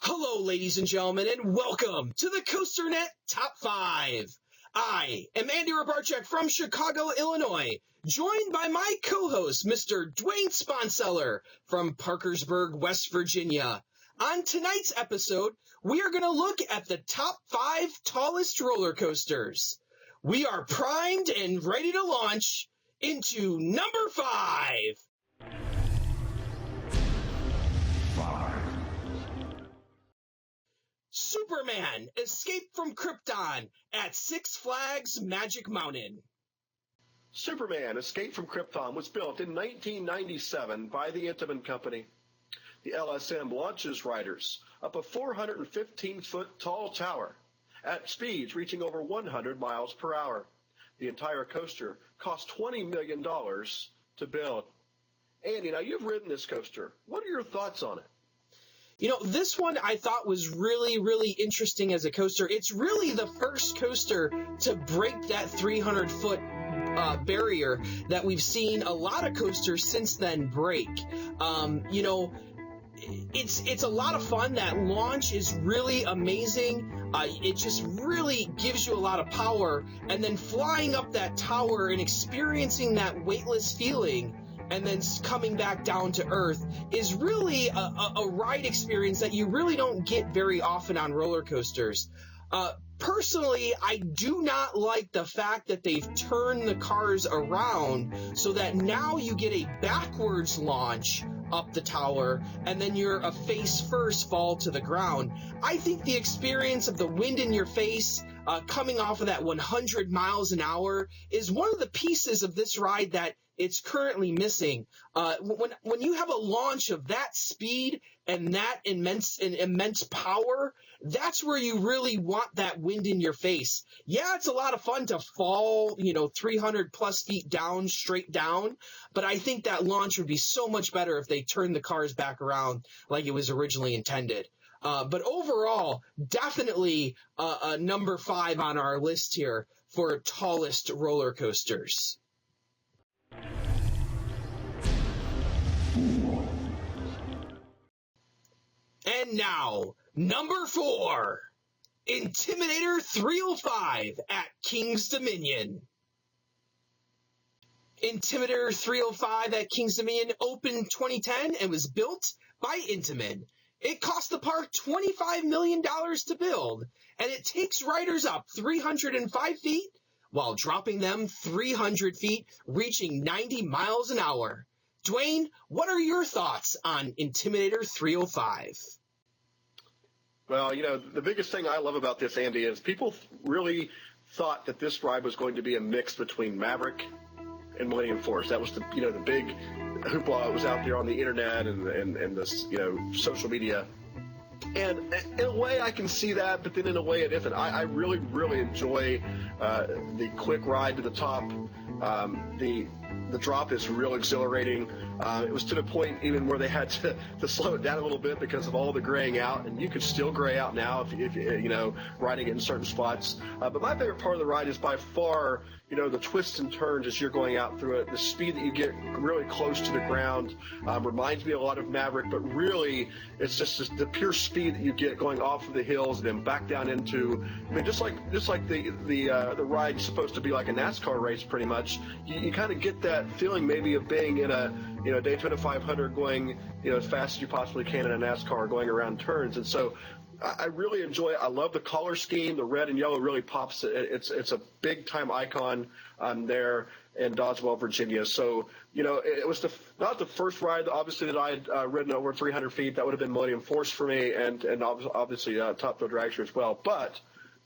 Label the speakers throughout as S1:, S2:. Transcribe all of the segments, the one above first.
S1: Hello, ladies and gentlemen, and welcome to the COASTER-net Top 5. I am Andy Rabarchek from Chicago, Illinois, joined by my co-host, Mr. Dwain Sponseller from Parkersburg, West Virginia. On tonight's episode, we are going to look at the top 5 tallest roller coasters. We are primed and ready to launch into number 5. Superman escaped from Krypton at Six Flags Magic Mountain.
S2: Superman Escape from Krypton was built in 1997 by the Intimidator Company. The LSM launches riders up a 415-foot tall tower at speeds reaching over 100 miles per hour. The entire coaster cost $20 million to build. Andy, now you've ridden this coaster. What are your thoughts on it?
S1: You know, this one I thought was really, really interesting as a coaster. It's really the first coaster to break that 300-foot barrier that we've seen a lot of coasters since then break. It's a lot of fun. That launch is really amazing. It just really gives you a lot of power. And then flying up that tower and experiencing that weightless feeling and then coming back down to earth is really a ride experience that you really don't get very often on roller coasters. Personally, I do not like the fact that they've turned the cars around so that now you get a backwards launch up the tower, and then you're a face-first fall to the ground. I think the experience of the wind in your face coming off of that 100 miles an hour is one of the pieces of this ride that it's currently missing. When you have a launch of that speed and that immense power, that's where you really want that wind in your face. Yeah, it's a lot of fun to fall, 300 plus feet down, straight down, but I think that launch would be so much better if they turned the cars back around like it was originally intended. But overall, definitely number 5 on our list here for tallest roller coasters. And now, number 4, Intimidator 305 at King's Dominion. Intimidator 305 at King's Dominion opened 2010 and was built by Intamin. It cost the park $25 million to build, and it takes riders up 305 feet while dropping them 300 feet, reaching 90 miles an hour. Dwain, what are your thoughts on Intimidator 305?
S2: Well, the biggest thing I love about this, Andy, is people really thought that this ride was going to be a mix between Maverick and Millennium Force. That was the big hoopla that was out there on the internet and this, social media. And in a way I can see that, but then in a way it isn't. I really, really enjoy the quick ride to the top. The drop is real exhilarating. It was to the point even where they had to slow it down a little bit because of all the graying out, and you could still gray out now if riding it in certain spots. But my favorite part of the ride is by far, the twists and turns as you're going out through it. The speed that you get really close to the ground reminds me a lot of Maverick, but really it's just the pure speed that you get going off of the hills and then back down into. I mean, just like the ride's supposed to be like a NASCAR race, pretty much. You kind of get that feeling maybe of being in a Daytona 500 going as fast as you possibly can in a NASCAR going around turns. And so I really enjoy it. I love the color scheme. The red and yellow really pops. It's a big time icon there in Doswell, Virginia. So it was not the first ride obviously that I had ridden over 300 feet. That would have been Millennium Force for me, and obviously Top Thrill Dragster as well. But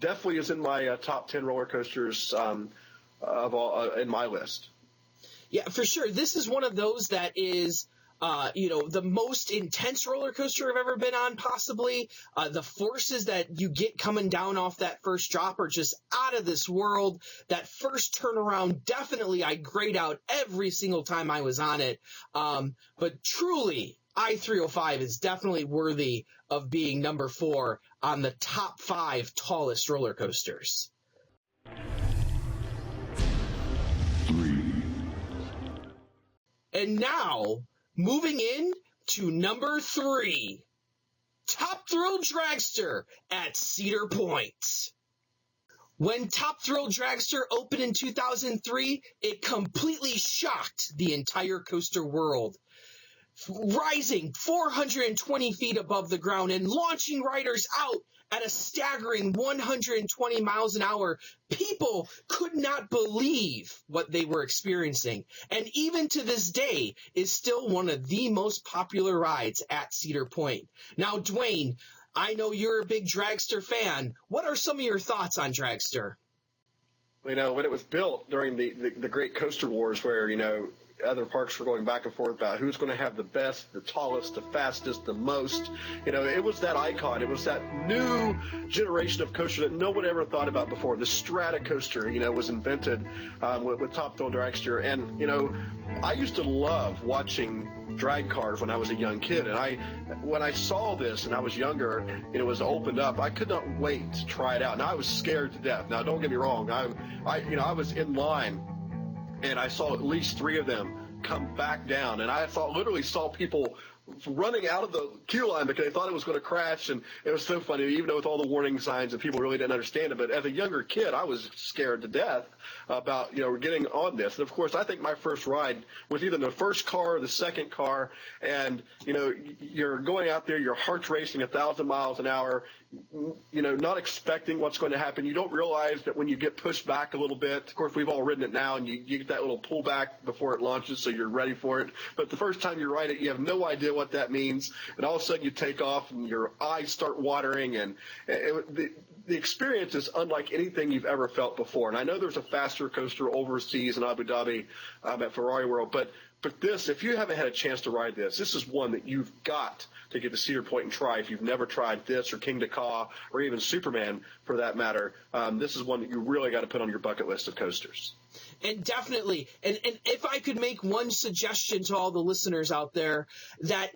S2: definitely is in my top 10 roller coasters of all in my list.
S1: Yeah, for sure. This is one of those that is the most intense roller coaster I've ever been on, possibly. The forces that you get coming down off that first drop are just out of this world. That first turnaround, definitely I grayed out every single time I was on it. But truly, I-305 is definitely worthy of being number 4 on the top 5 tallest roller coasters.
S3: 3.
S1: And now, moving in to number 3, Top Thrill Dragster at Cedar Point. When Top Thrill Dragster opened in 2003, it completely shocked the entire coaster world. Rising 420 feet above the ground and launching riders out at a staggering 120 miles an hour, people could not believe what they were experiencing. And even to this day, is still one of the most popular rides at Cedar Point. Now, Dwayne, I know you're a big Dragster fan. What are some of your thoughts on Dragster?
S2: When it was built during the Great Coaster Wars, where, other parks were going back and forth about who's going to have the best, the tallest, the fastest, the most. It was that icon. It was that new generation of coaster that no one ever thought about before. The Strata coaster, was invented with Top Thrill Dragster. And, I used to love watching drag cars when I was a young kid. And when I saw this and I was younger and it was opened up, I could not wait to try it out. And I was scared to death. Now, don't get me wrong. I was in line, and I saw at least 3 of them come back down. And I literally saw people running out of the queue line because they thought it was going to crash. And it was so funny, even though with all the warning signs and people really didn't understand it. But as a younger kid, I was scared to death about, getting on this. And, of course, I think my first ride was either the first car or the second car. And, you're going out there, your heart's racing 1,000 miles an hour, not expecting what's going to happen. You don't realize that when you get pushed back a little bit, of course, we've all ridden it now, and you get that little pullback before it launches, so you're ready for it. But the first time you ride it, you have no idea what that means. And all of a sudden you take off and your eyes start watering, and the experience is unlike anything you've ever felt before. And I know there's a faster coaster overseas in Abu Dhabi at Ferrari World, but this, if you haven't had a chance to ride this is one that you've got to get to Cedar Point and try. If you've never tried this or King Ka or even Superman for that matter, this is one that you really got to put on your bucket list of coasters.
S1: And definitely, and if I could make one suggestion to all the listeners out there, that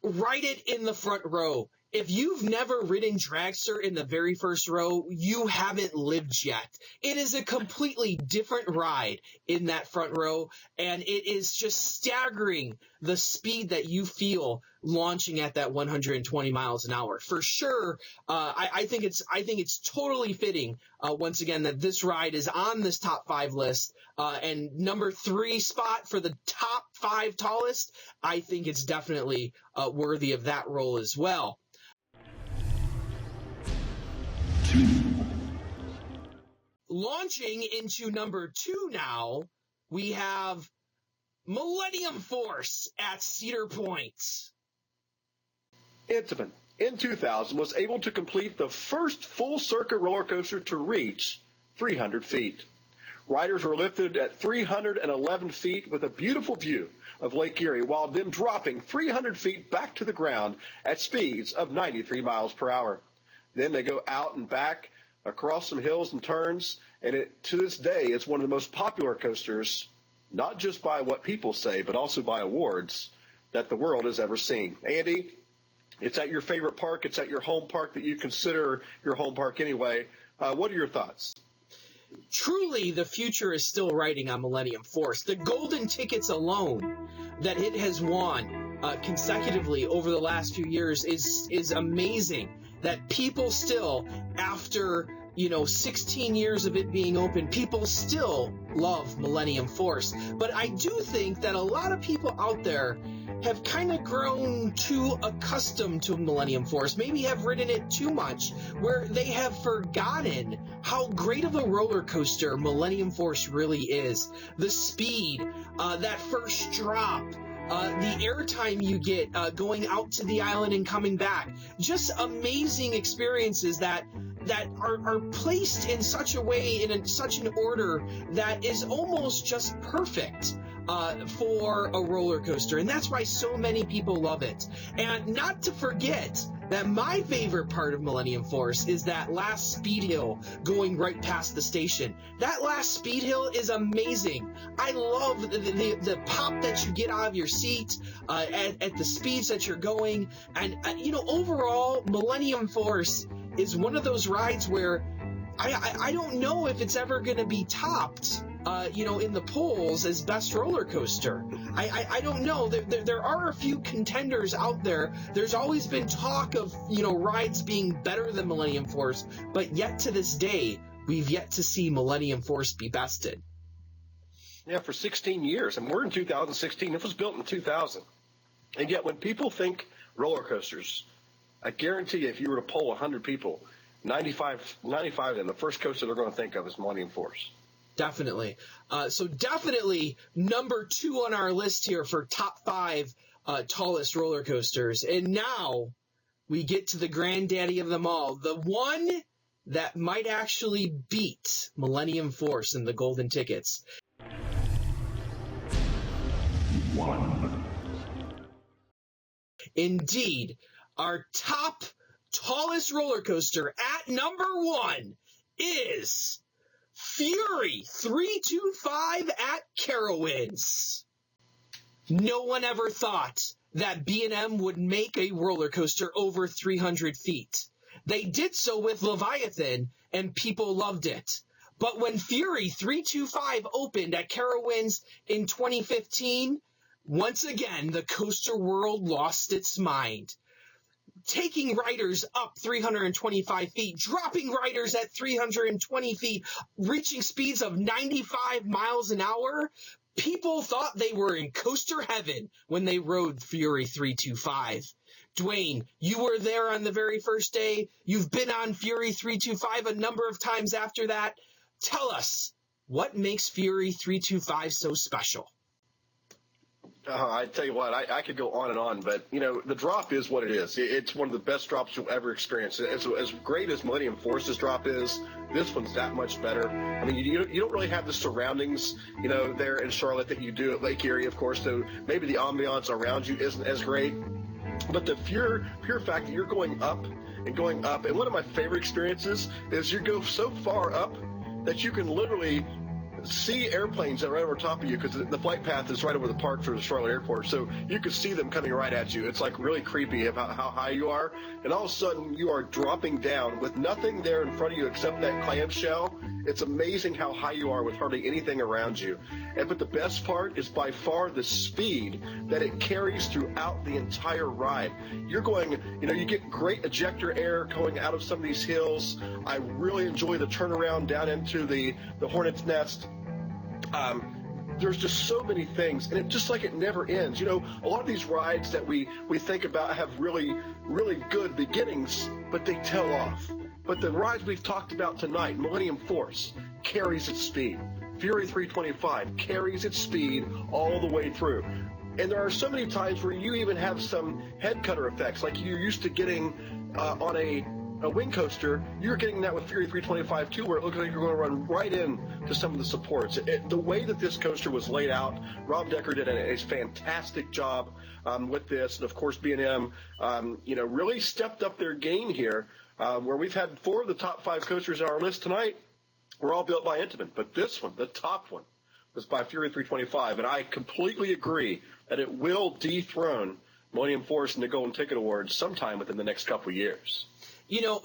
S1: ride it in the front row. If you've never ridden Dragster in the very first row, you haven't lived yet. It is a completely different ride in that front row, and it is just staggering the speed that you feel launching at that 120 miles an hour. For sure, I think it's totally fitting, once again, that this ride is on this top 5 list, and number 3 spot for the top 5 tallest. I think it's definitely worthy of that role as well.
S3: 2.
S1: Launching into number 2 now, we have Millennium Force at Cedar Point.
S2: Intamin, in 2000, was able to complete the first full-circuit roller coaster to reach 300 feet. Riders were lifted at 311 feet with a beautiful view of Lake Erie, while then dropping 300 feet back to the ground at speeds of 93 miles per hour. Then they go out and back across some hills and turns, and to this day, it's one of the most popular coasters, not just by what people say, but also by awards that the world has ever seen. Andy, it's at your favorite park. It's at your home park that you consider your home park anyway. What are your thoughts?
S1: Truly, the future is still riding on Millennium Force. The golden tickets alone that it has won consecutively over the last few years is amazing. That people still, after 16 years of it being open, people still love Millennium Force. But I do think that a lot of people out there have kind of grown too accustomed to Millennium Force, maybe have ridden it too much, where they have forgotten how great of a roller coaster Millennium Force really is. The speed, that first drop, the airtime you get going out to the island and coming back. Just amazing experiences that that are placed in such a way, such an order that is almost just perfect for a roller coaster. And that's why so many people love it. And not to forget that my favorite part of Millennium Force is that last speed hill going right past the station. That last speed hill is amazing. I love the pop that you get out of your seat at the speeds that you're going. And, overall, Millennium Force is one of those rides where I don't know if it's ever going to be topped, in the polls as best roller coaster. I don't know. There are a few contenders out there. There's always been talk of, rides being better than Millennium Force, but yet to this day, we've yet to see Millennium Force be bested.
S2: Yeah, for 16 years. And we're in 2016. It was built in 2000. And yet when people think roller coasters, I guarantee you if you were to poll 100 people, 95 of them, the first coaster they're going to think of is Millennium Force.
S1: Definitely. So definitely number 2 on our list here for top 5 tallest roller coasters. And now we get to the granddaddy of them all, the one that might actually beat Millennium Force in the golden tickets.
S3: 1.
S1: Indeed, our top tallest roller coaster at number 1 is Fury 325 at Carowinds. No one ever thought that B&M would make a roller coaster over 300 feet. They did so with Leviathan, and people loved it. But when Fury 325 opened at Carowinds in 2015, once again, the coaster world lost its mind. Taking riders up 325 feet, dropping riders at 320 feet, reaching speeds of 95 miles an hour. People thought they were in coaster heaven when they rode Fury 325. Dwayne, you were there on the very first day. You've been on Fury 325 a number of times after that. Tell us, what makes Fury 325 so special?
S2: I tell you what, I could go on and on, but, the drop is what it is. It's one of the best drops you'll ever experience. As great as Millennium Force's drop is, this one's that much better. I mean, you don't really have the surroundings, there in Charlotte that you do at Lake Erie, of course, so maybe the ambiance around you isn't as great. But the pure fact that you're going up, and one of my favorite experiences is you go so far up that you can literally see airplanes that are right over top of you because the flight path is right over the park for the Charlotte airport. So you can see them coming right at you. It's like really creepy about how high you are. And all of a sudden you are dropping down with nothing there in front of you except that clamshell. It's amazing how high you are with hardly anything around you. But the best part is by far the speed that it carries throughout the entire ride. You're going, you get great ejector air going out of some of these hills. I really enjoy the turnaround down into the Hornet's Nest. There's just so many things, and it never ends. A lot of these rides that we think about have really, really good beginnings, but they tail off. But the rides we've talked about tonight, Millennium Force, carries its speed. Fury 325 carries its speed all the way through. And there are so many times where you even have some head cutter effects, like you're used to getting on a wing coaster. You're getting that with Fury 325 too, where it looks like you're going to run right into some of the supports. The way that this coaster was laid out, Rob Decker did a fantastic job with this, and of course B&M, really stepped up their game here. Where we've had 4 of the top 5 coasters on our list tonight, were all built by Intamin, but this one, the top one, was by Fury 325, and I completely agree that it will dethrone Millennium Force in the Golden Ticket Awards sometime within the next couple of years.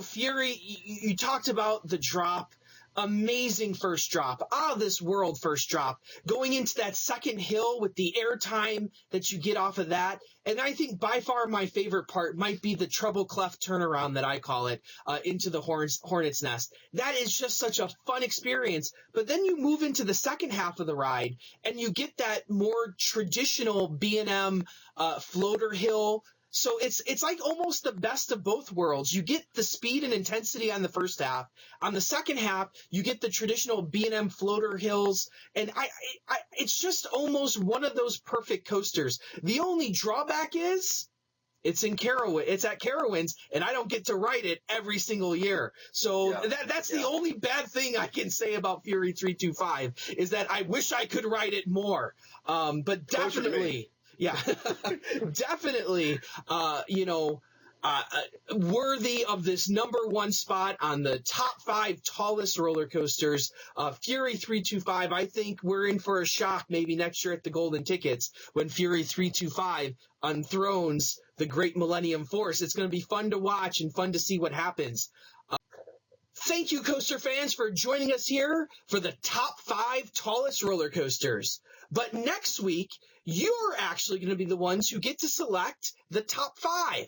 S1: Fury, you talked about the drop. Amazing first drop, out of this world first drop, going into that second hill with the airtime that you get off of that. And I think by far my favorite part might be the treble clef turnaround that I call it, into the Hornet's Nest. That is just such a fun experience. But then you move into the second half of the ride and you get that more traditional B&M floater hill. So it's like almost the best of both worlds. You get the speed and intensity on the first half. On the second half, you get the traditional B&M floater hills. And it's just almost one of those perfect coasters. The only drawback is It's at Carowinds, and I don't get to write it every single year. So that's the only bad thing I can say about Fury 325 is that I wish I could write it more. But definitely, definitely, worthy of this number one spot on the top 5 tallest roller coasters. Fury 325, I think we're in for a shock maybe next year at the Golden Tickets when Fury 325 unthrones the Great Millennium Force. It's going to be fun to watch and fun to see what happens. Thank you, coaster fans, for joining us here for the top 5 tallest roller coasters. But next week, you're actually going to be the ones who get to select the top 5.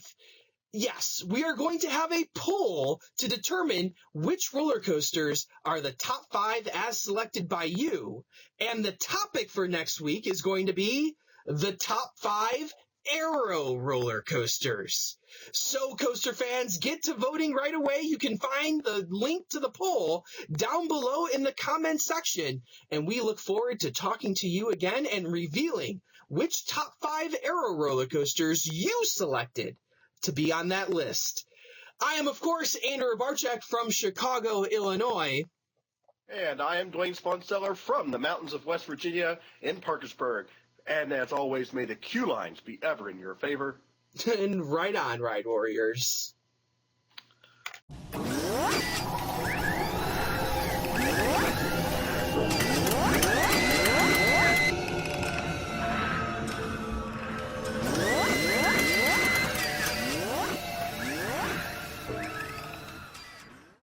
S1: Yes, we are going to have a poll to determine which roller coasters are the top 5 as selected by you. And the topic for next week is going to be the top 5 aero roller coasters. So, coaster fans, get to voting right away. You can find the link to the poll down below in the comments section. And we look forward to talking to you again and revealing which top 5 aero roller coasters you selected to be on that list. I am, of course, Andrew Barczyk from Chicago, Illinois.
S2: And I am Dwayne Sponseller from the mountains of West Virginia in Parkersburg. And as always, may the queue lines be ever in your favor.
S1: And right on, Ride Warriors.